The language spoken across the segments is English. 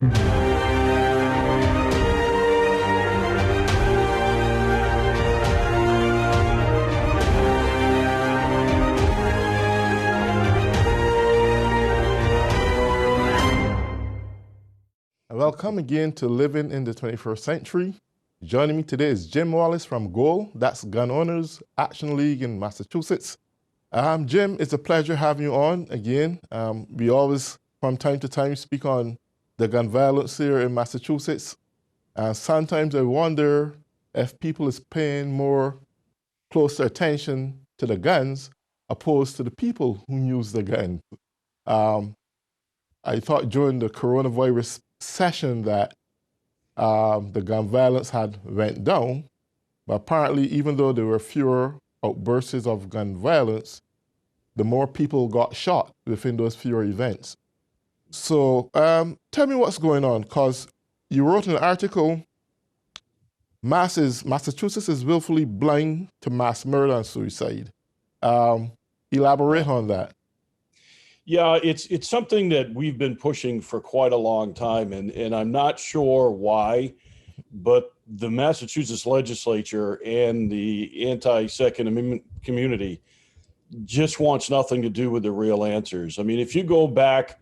Welcome again to Living in the 21st Century. Joining me today is Jim Wallace from GOAL, that's Gun Owners Action League in Massachusetts. Jim, it's a pleasure having you on again. We always, from time to time, speak on the gun violence here in Massachusetts. Sometimes I wonder if people is paying more closer attention to the guns opposed to the people who use the gun. I thought during the coronavirus session that the gun violence had went down, but apparently even though there were fewer outbursts of gun violence, the more people got shot within those fewer events. So tell me what's going on, because you wrote an article, Massachusetts is willfully blind to mass murder and suicide. Elaborate on that. Yeah, it's something that we've been pushing for quite a long time, and I'm not sure why, but the Massachusetts legislature and the anti-Second Amendment community just wants nothing to do with the real answers. I mean, if you go back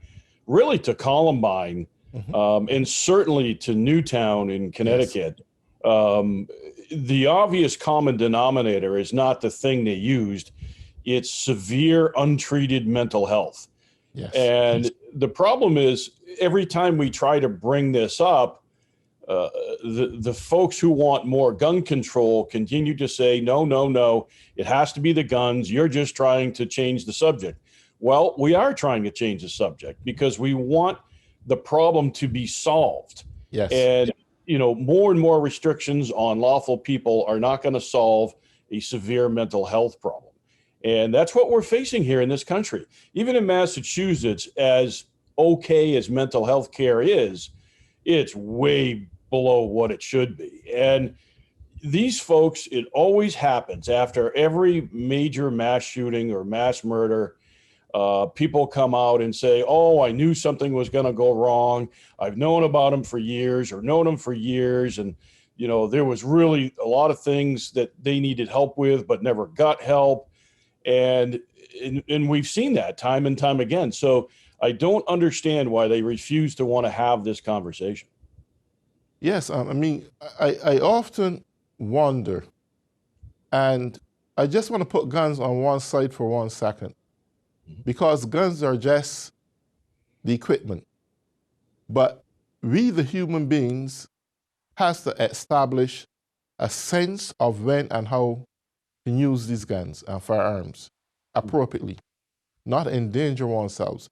really to Columbine, and certainly to Newtown in Connecticut, the obvious common denominator is not the thing they used. It's severe untreated mental health. Yes. And the problem is every time we try to bring this up, the folks who want more gun control continue to say, no, it has to be the guns. You're just trying to change the subject. Well, we are trying to change the subject because we want the problem to be solved. Yes. And, you know, more and more restrictions on lawful people are not going to solve a severe mental health problem. And that's what we're facing here in this country. Even in Massachusetts, as okay as mental health care is, it's way below what it should be. And these folks, it always happens after every major mass shooting or mass murder. People come out and say, oh, I knew something was going to go wrong. I've known about them for years or known them for years. And, you know, there was really a lot of things that they needed help with, but never got help. And we've seen that time and time again. So I don't understand why they refuse to want to have this conversation. Yes, I mean, I often wonder, and I just want to put guns on one side for 1 second, because guns are just the equipment. But we, the human beings, has to establish a sense of when and how to use these guns and firearms appropriately, not endanger oneself.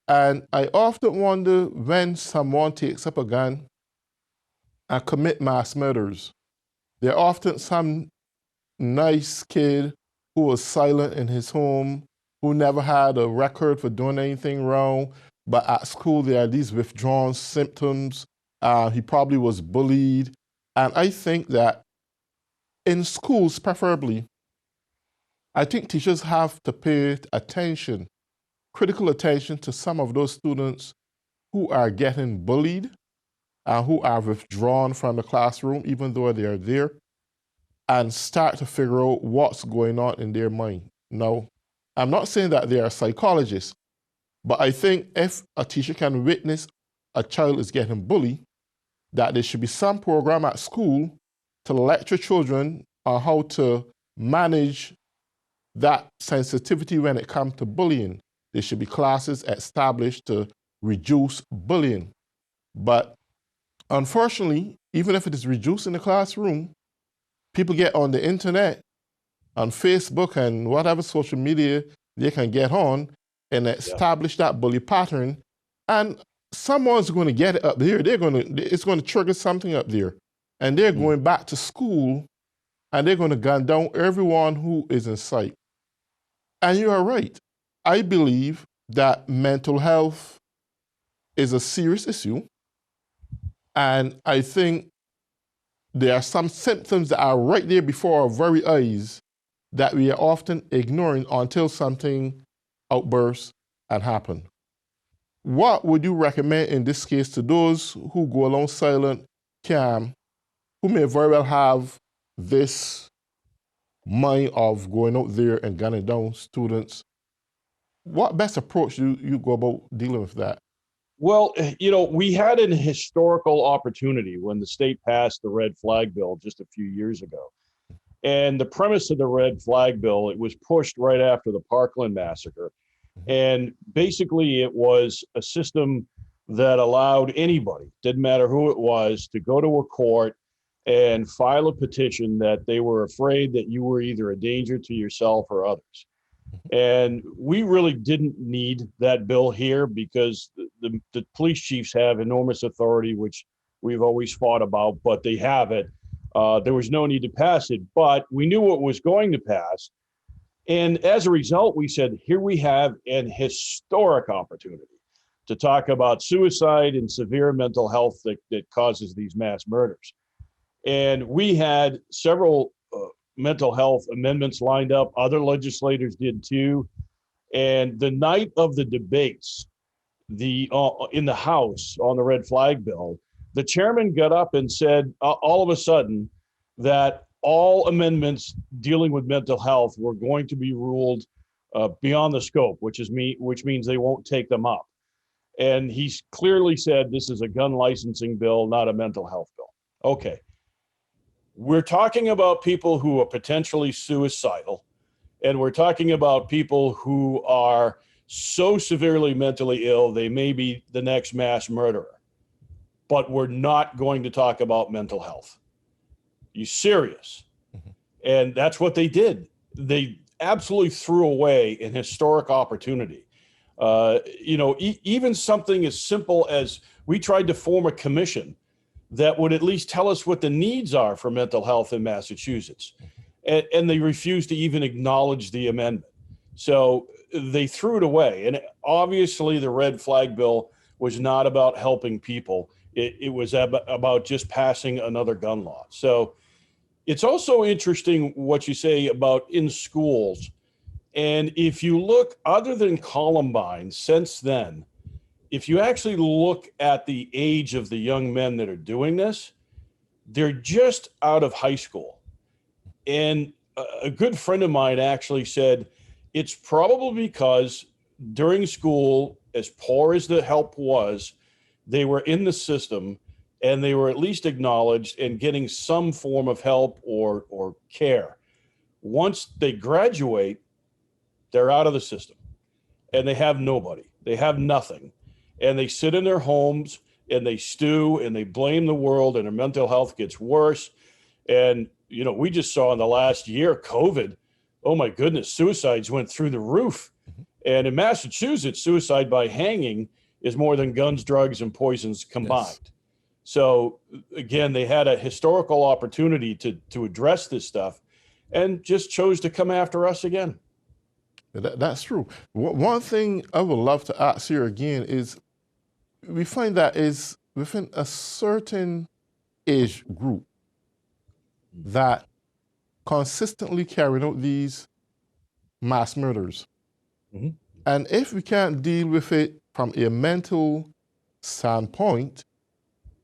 And I often wonder when someone takes up a gun and commit mass murders. They're often some nice kid who was silent in his home, who never had a record for doing anything wrong, but at school there are these withdrawn symptoms. He probably was bullied. And I think that in schools, preferably, I think teachers have to pay attention, critical attention to some of those students who are getting bullied and who are withdrawn from the classroom, even though they are there, and start to figure out what's going on in their mind. Now, I'm not saying that they are psychologists, but I think if a teacher can witness a child is getting bullied, that there should be some program at school to lecture children on how to manage that sensitivity when it comes to bullying. There should be classes established to reduce bullying. But unfortunately, even if it is reduced in the classroom, people get on the internet, on Facebook and whatever social media they can get on and establish that bully pattern. And someone's going to get it up there. It's going to trigger something up there. And they're going back to school and they're going to gun down everyone who is in sight. And you are right. I believe that mental health is a serious issue. And I think there are some symptoms that are right there before our very eyes that we are often ignoring until something outbursts and happens. what would you recommend in this case to those who go along silent, calm, who may very well have this mind of going out there and gunning down students? What best approach do you go about dealing with that? Well, we had an historical opportunity when the state passed the red flag bill just a few years ago. And the premise of the red flag bill, it was pushed right after the Parkland massacre. And basically, it was a system that allowed anybody, didn't matter who it was, to go to a court and file a petition that they were afraid that you were either a danger to yourself or others. And we really didn't need that bill here because the police chiefs have enormous authority, which we've always fought about, but they have it. There was no need to pass it, but we knew what was going to pass. And as a result, we said, here we have an historic opportunity to talk about suicide and severe mental health that causes these mass murders. And we had several mental health amendments lined up. Other legislators did too. And the night of the debates, in the House on the red flag bill, the chairman got up and said all of a sudden that all amendments dealing with mental health were going to be ruled beyond the scope, which means they won't take them up. And he's clearly said this is a gun licensing bill, not a mental health bill. Okay. We're talking about people who are potentially suicidal, and we're talking about people who are so severely mentally ill, they may be the next mass murderer. But we're not going to talk about mental health. You serious? Mm-hmm. And that's what they did. They absolutely threw away an historic opportunity. Even something as simple as we tried to form a commission that would at least tell us what the needs are for mental health in Massachusetts. And they refused to even acknowledge the amendment. So they threw it away. And obviously the red flag bill was not about helping people. It was about just passing another gun law. So it's also interesting what you say about in schools. And if you look, other than Columbine, since then, if you actually look at the age of the young men that are doing this, they're just out of high school. And a good friend of mine actually said it's probably because during school, as poor as the help was, they were in the system and they were at least acknowledged and getting some form of help or care. Once they graduate, they're out of the system and they have nobody. They have nothing. And they sit in their homes and they stew and they blame the world, and their mental health gets worse. And, we just saw in the last year, COVID, oh my goodness, suicides went through the roof. And in Massachusetts, suicide by hanging is more than guns, drugs, and poisons combined. Yes. So again, they had a historical opportunity to address this stuff and just chose to come after us again. That's true. One thing I would love to ask here again is, we find that is within a certain age group that consistently carrying out these mass murders. Mm-hmm. And if we can't deal with it from a mental standpoint,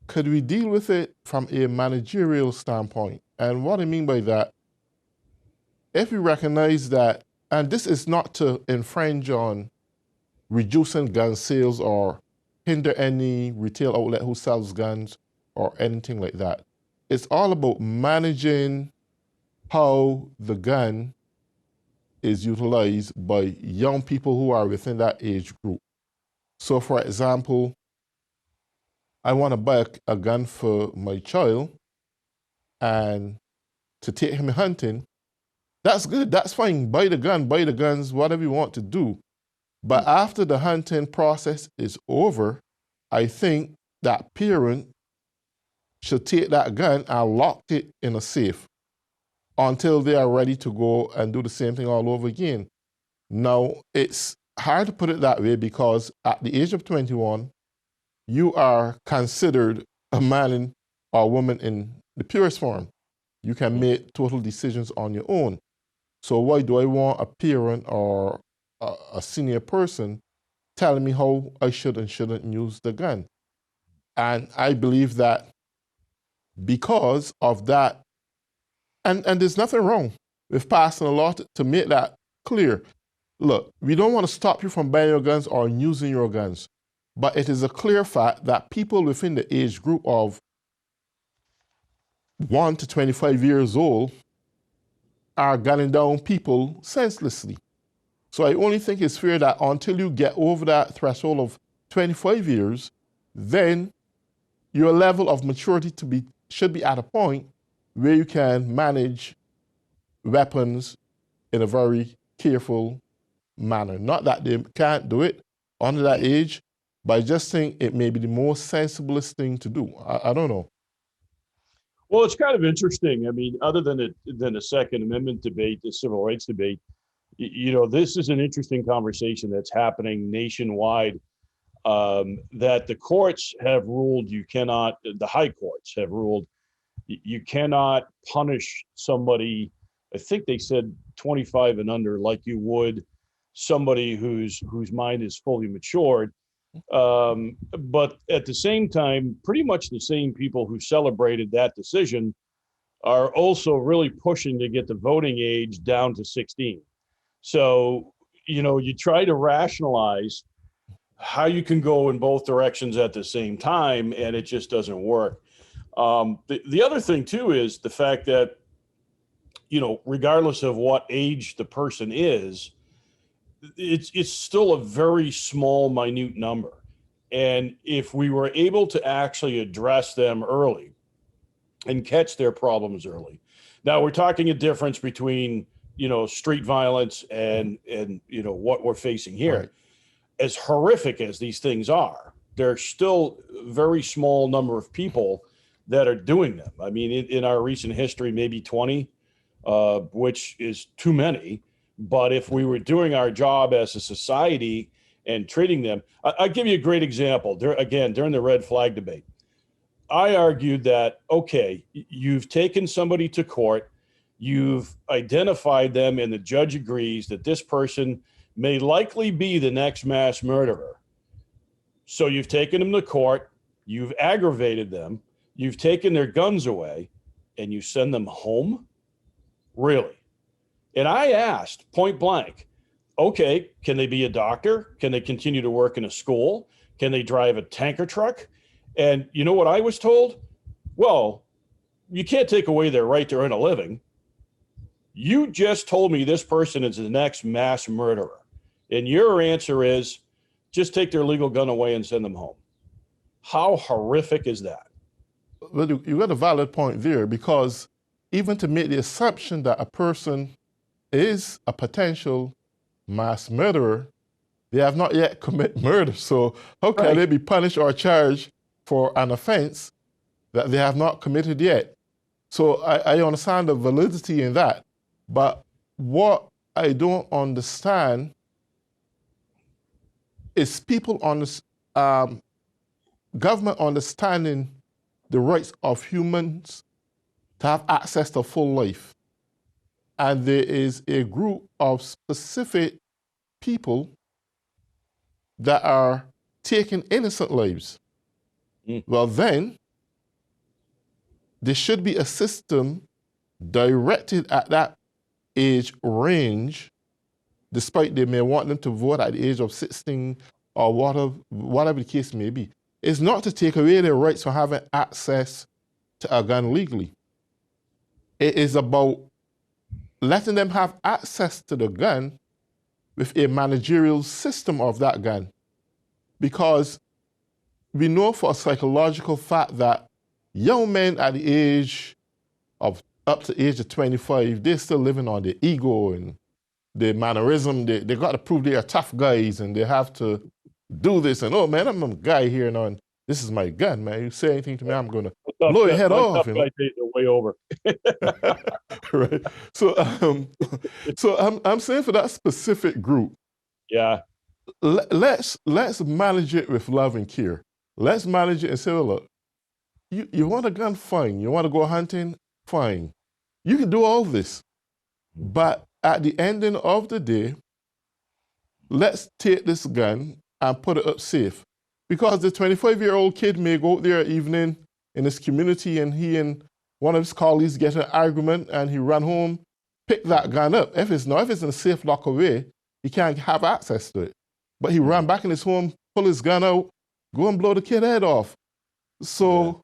could we deal with it from a managerial standpoint? And what I mean by that, if we recognize that, and this is not to infringe on reducing gun sales or hinder any retail outlet who sells guns or anything like that. It's all about managing how the gun is utilized by young people who are within that age group. So for example, I want to buy a gun for my child and to take him hunting. That's good, that's fine. Buy the guns, whatever you want to do. But after the hunting process is over, I think that parent should take that gun and lock it in a safe until they are ready to go and do the same thing all over again. Now, it's hard to put it that way because at the age of 21, you are considered a man or woman in the purest form. You can make total decisions on your own. So why do I want a parent or a senior person telling me how I should and shouldn't use the gun. And I believe that because of that, and there's nothing wrong with passing a law to make that clear. Look, we don't want to stop you from buying your guns or using your guns, but it is a clear fact that people within the age group of 1 to 25 years old are gunning down people senselessly. So I only think it's fair that until you get over that threshold of 25 years, then your level of maturity should be at a point where you can manage weapons in a very careful manner. Not that they can't do it under that age, but I just think it may be the most sensiblest thing to do. I don't know. Well, it's kind of interesting. I mean, other than the Second Amendment debate, the civil rights debate, this is an interesting conversation that's happening nationwide. That the courts have ruled the high courts have ruled you cannot punish somebody. I think they said 25 and under, like you would somebody whose mind is fully matured. But at the same time, pretty much the same people who celebrated that decision are also really pushing to get the voting age down to 16. So, you try to rationalize how you can go in both directions at the same time, and it just doesn't work. The other thing, too, is the fact that, regardless of what age the person is, it's still a very small, minute number. And if we were able to actually address them early and catch their problems early. Now, we're talking a difference between, street violence and what we're facing here. Right. As horrific as these things are, there's still a very small number of people that are doing them. I mean, in our recent history, maybe 20, which is too many. But if we were doing our job as a society and treating them, I'll give you a great example. During the red flag debate, I argued that, okay, you've taken somebody to court, you've identified them, and the judge agrees that this person may likely be the next mass murderer. So you've taken them to court, you've aggravated them, you've taken their guns away, and you send them home? Really? And I asked point blank, okay, can they be a doctor? Can they continue to work in a school? Can they drive a tanker truck? And you know what I was told? Well, you can't take away their right to earn a living. You just told me this person is the next mass murderer. And your answer is just take their legal gun away and send them home. How horrific is that? Well, you got a valid point there, because even to make the assumption that a person is a potential mass murderer, they have not yet committed murder. So how can they be punished or charged for an offense that they have not committed yet? So I understand the validity in that. But what I don't understand is people on this, government understanding the rights of humans to have access to full life. And there is a group of specific people that are taking innocent lives. Well, then, there should be a system directed at that age range, despite they may want them to vote at the age of 16 or whatever the case may be. It's not to take away their rights for having access to a gun legally. It is about letting them have access to the gun with a managerial system of that gun. Because we know for a psychological fact that young men at the age of up to the age of 25, they're still living on their ego and their mannerism. They got to prove they are tough guys and they have to do this. And, oh, man, I'm a guy here now, and this is my gun, man. You say anything to me, I'm going to blow your head off. Tough guy days are way over. Right. So, I'm saying for that specific group, yeah, let's manage it with love and care. Let's manage it and say, well, look, you want a gun? Fine. You want to go hunting? Fine. You can do all this. But at the ending of the day, let's take this gun and put it up safe. Because the 25-year-old kid may go out there evening in his community and he and one of his colleagues get in an argument and he run home, pick that gun up. If it's in a safe lock away, he can't have access to it. But he ran back in his home, pull his gun out, go and blow the kid head off. So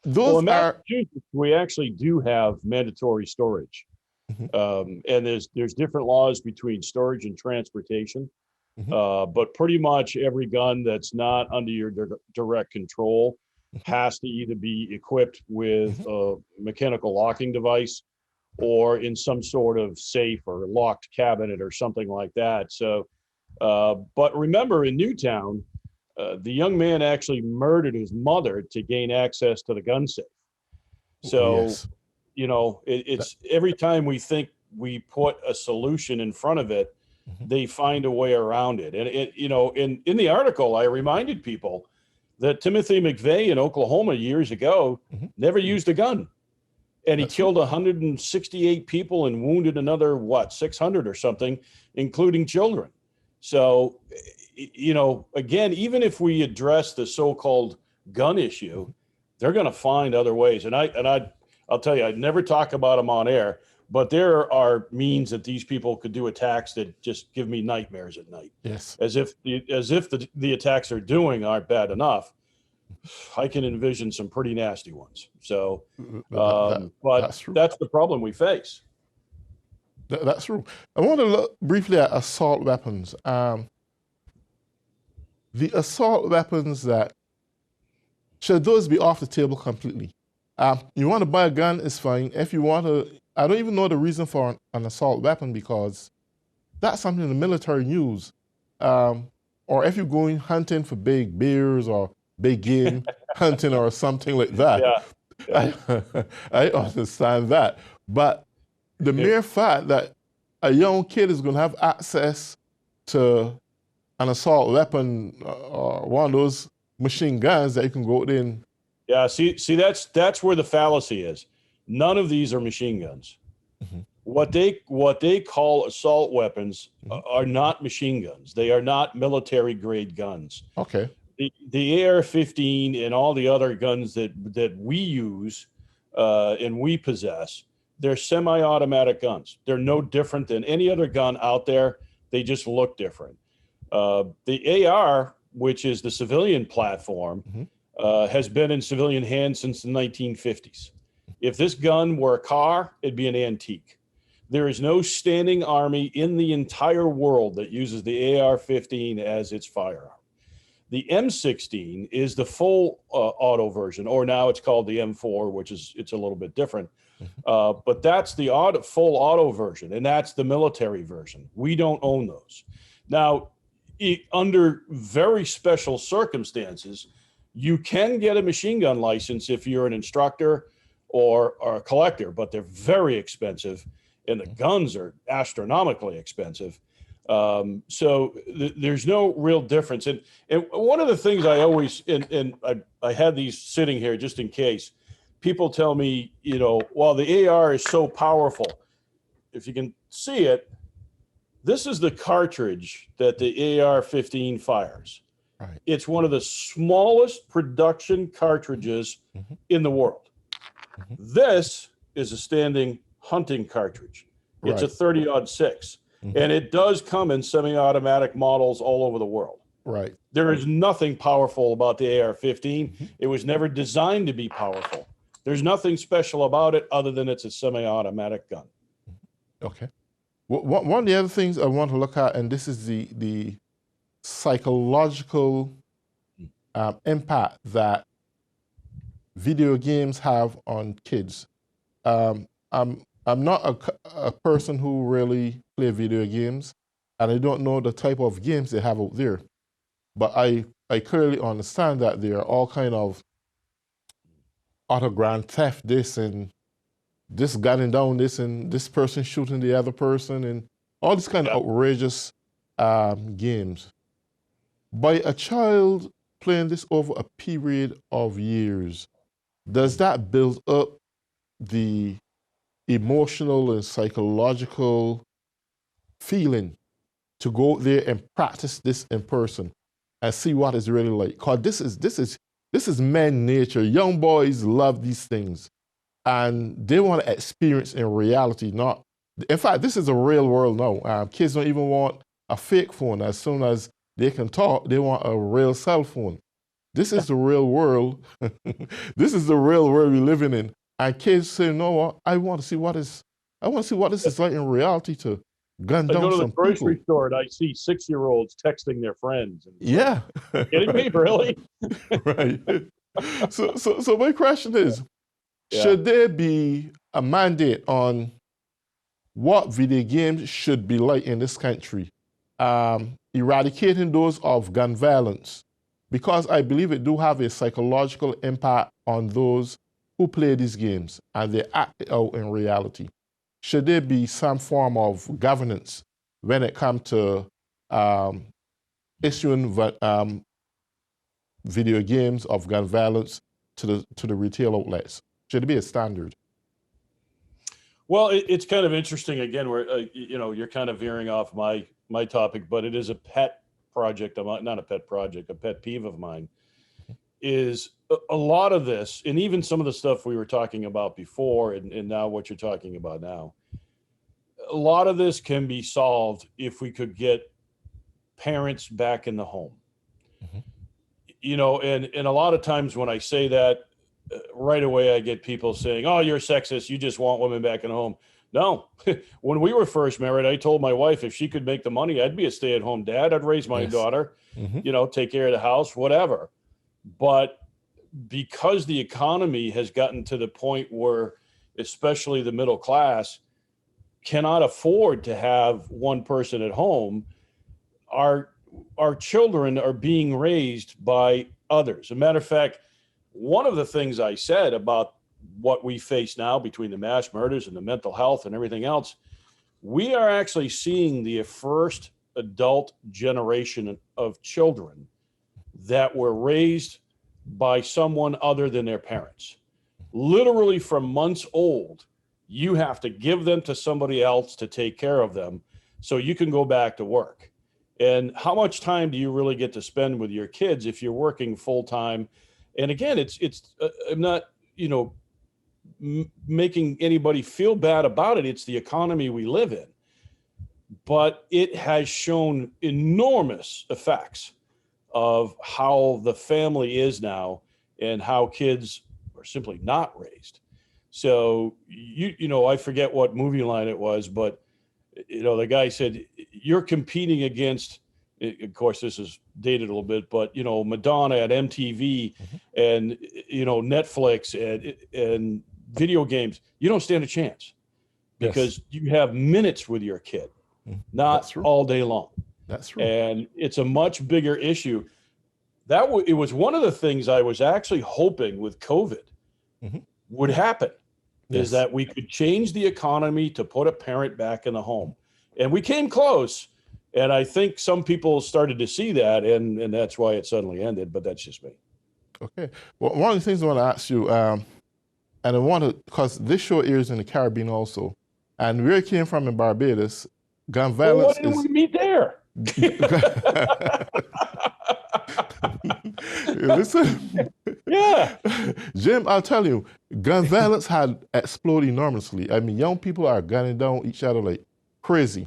those in Massachusetts, we actually do have mandatory storage. And there's different laws between storage and transportation. But pretty much every gun that's not under your direct control has to either be equipped with a mechanical locking device or in some sort of safe or locked cabinet or something like that. So, but remember, in Newtown, the young man actually murdered his mother to gain access to the gun safe. So, you know, it's every time we think we put a solution in front of it, they find a way around it. And you know, in the article, I reminded people that Timothy McVeigh in Oklahoma years ago never used a gun. And he killed 168 people and wounded another, 600 or something, including children. So, you know, again, even if we address the so-called gun issue, they're going to find other ways. And I'll tell you, I'd never talk about them on air, but there are means that these people could do attacks that just give me nightmares at night. Yes. As if the attacks they're doing aren't bad enough. I can envision some pretty nasty ones. So, but that's the problem we face. That's true. I want to look briefly at assault weapons. The assault weapons should those be off the table completely? You want to buy a gun, it's fine. If you want to, I don't even know the reason for an assault weapon because that's something the military use. Or if you're going hunting for big bears or big game hunting or something like that. I understand that. But the mere fact that a young kid is going to have access to an assault weapon or one of those machine guns that you can go in. Yeah, see, that's where the fallacy is. None of these are machine guns. What they call assault weapons are not machine guns. They are not military grade guns. Okay. The AR-15 and all the other guns that we use and we possess, they're semi-automatic guns. They're no different than any other gun out there. They just look different. The AR, which is the civilian platform, has been in civilian hands since the 1950s. If this gun were a car, it'd be an antique. There is no standing army in the entire world that uses the AR-15 as its firearm. The M16 is the full auto version, or now it's called the M4, which it's a little bit different. But that's the full auto version, and that's the military version. We don't own those. Now, under very special circumstances, you can get a machine gun license if you're an instructor or a collector, but they're very expensive, and the guns are astronomically expensive. So there's no real difference. And one of the things I always, and I had these sitting here just in case, people tell me, you know, well, the AR is so powerful. If you can see it, this is the cartridge that the AR-15 fires. Right. It's one of the smallest production cartridges in the world. This is a standing hunting cartridge. It's a 30-06. And it does come in semi-automatic models all over the world. Right. There is nothing powerful about the AR-15. It was never designed to be powerful. There's nothing special about it other than it's a semi-automatic gun. Okay. One of the other things I want to look at, and this is the psychological impact that video games have on kids. I'm not a person who really play video games, and I don't know the type of games they have out there. But I clearly understand that there are all kind of autogram theft, this and this gunning down this and this person shooting the other person and all these kind of outrageous games. By a child playing this over a period of years, does that build up the emotional and psychological feeling to go there and practice this in person? and see what it's really like. Cause this is man nature. Young boys love these things, and they want to experience in reality. Not, in fact, this is a real world now. Kids don't even want a fake phone. As soon as they can talk, they want a real cell phone. This is the real world. This is the real world we're living in. And kids say, "No, what? I want to see what this is like in reality to gun I go down to the some grocery people." store and I see 6-year-olds texting their friends. And it's like, Yeah. kidding me, really? Right. So my question is, Yeah. should there be a mandate on what video games should be like in this country? Eradicating those of gun violence, because I believe it do have a psychological impact on those who play these games and they act it out in reality. Should there be some form of governance when it comes to um, issuing video games of gun violence to the retail outlets? Should it be a standard? Well, it's kind of interesting again, where you're kind of veering off my topic, but it is a pet project of mine, not a pet project, a pet peeve of mine. Is a lot of this, and even some of the stuff we were talking about before, and now what you're talking about now. A lot of this can be solved if we could get parents back in the home. Mhm. And a lot of times when I say that, right away I get people saying, "Oh, you're sexist. You just want women back in home." No, when we were first married, I told my wife if she could make the money, I'd be a stay-at-home dad. I'd raise my Yes. daughter, Hmm. take care of the house, whatever. But because the economy has gotten to the point where, especially the middle class, cannot afford to have one person at home, our our children are being raised by others. As a matter of fact, one of the things I said about what we face now between the mass murders and the mental health and everything else, we are actually seeing the first adult generation of children that were raised by someone other than their parents. Literally from months old, you have to give them to somebody else to take care of them so you can go back to work. And how much time do you really get to spend with your kids if you're working full time? And again, I'm not, making anybody feel bad about it. It's the economy we live in, but it has shown enormous effects of how the family is now and how kids are simply not raised. So I forget what movie line it was, but the guy said you're competing against. Of course, this is dated a little bit, but Madonna at MTV and Netflix and video games. You don't stand a chance Yes. because you have minutes with your kid, That's not true. all day long. That's true. And it's a much bigger issue. It was one of the things I was actually hoping with COVID Mhm. would happen, is Yes. that we could change the economy to put a parent back in the home. And we came close. And I think some people started to see that, and that's why it suddenly ended. But that's just me. Okay. Well, one of the things I want to ask you, and I want to, because this show airs in the Caribbean also, and where it came from in Barbados, gun Well, why violence didn't we is. meet there? Listen, Yeah. Jim, I'll tell you, gun violence had exploded enormously. I mean, young people are gunning down each other like crazy.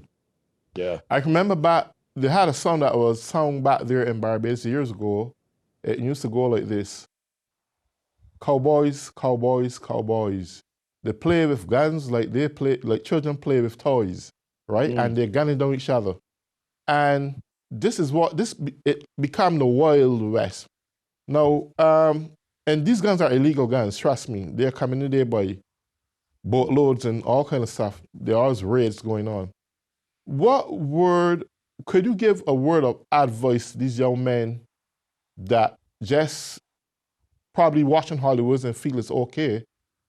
Yeah. I can remember they had a song that was sung back there in Barbados years ago. It used to go like this: Cowboys, cowboys, cowboys. They play with guns like children play with toys, right? Mm. And they're gunning down each other. And it become the Wild West. Now, and these guns are illegal guns. Trust me, they're coming in there by boatloads and all kind of stuff. There are always raids going on. What word could you give a word of advice to these young men that just probably watching Hollywoods and feel it's okay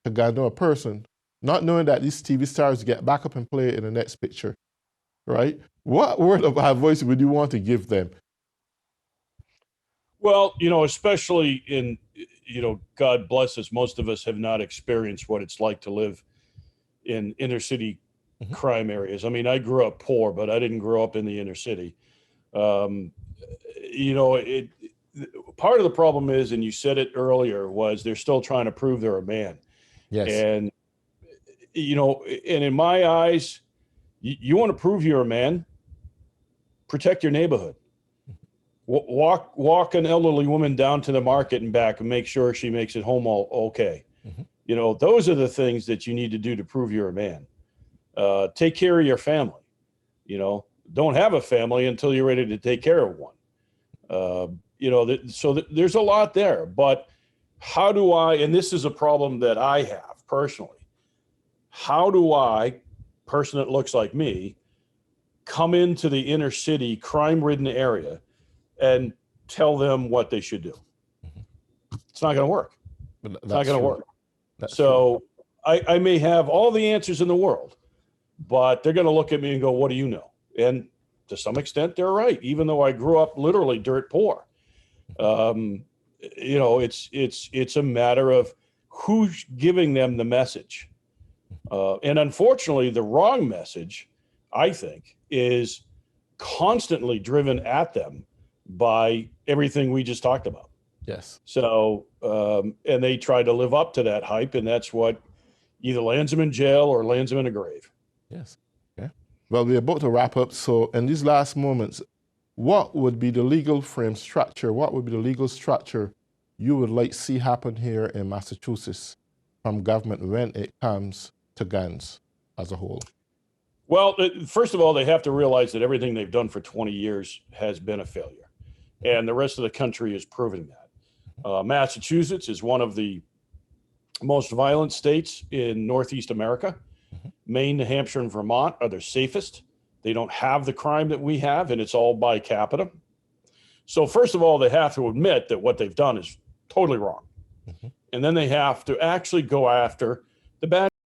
to gun down a person, not knowing that these TV stars get back up and play in the next picture, right? What word of advice would you want to give them? Well, especially in, God bless us, most of us have not experienced what it's like to live in inner city Mhm. crime areas. I mean, I grew up poor, but I didn't grow up in the inner city. Um, you know, part of the problem is, and you said it earlier, was they're still trying to prove they're a man. Yes. And, you know, and in my eyes, you want to prove you're a man, protect your neighborhood. Walk an elderly woman down to the market and back and make sure she makes it home all okay. Mm-hmm. You know, those are the things that you need to do to prove you're a man. Take care of your family. You know, don't have a family until you're ready to take care of one. You know, there's a lot there. But how do I, and this is a problem that I have personally, how do I, person that looks like me, come into the inner city crime-ridden area and tell them what they should do? It's not going to work. It's not going to work. So I may have all the answers in the world, but they're going to look at me and go, what do you know? And to some extent, they're right, even though I grew up literally dirt poor. You know, it's a matter of who's giving them the message. And unfortunately, the wrong message, I think, is constantly driven at them by everything we just talked about. Yes. So, and they try to live up to that hype, and that's what either lands them in jail or lands them in a grave. Yes. Okay. Well, we're about to wrap up. So in these last moments, what would be the legal frame structure? What would be the legal structure you would like to see happen here in Massachusetts from government when it comes to guns as a whole? Well, first of all, they have to realize that everything they've done for 20 years has been a failure. And the rest of the country is proving that. Massachusetts is one of the most violent states in Northeast America. Maine, New Hampshire, and Vermont are the safest. They don't have the crime that we have, and it's all by capita. So first of all, they have to admit that what they've done is totally wrong. And then they have to actually go after the bad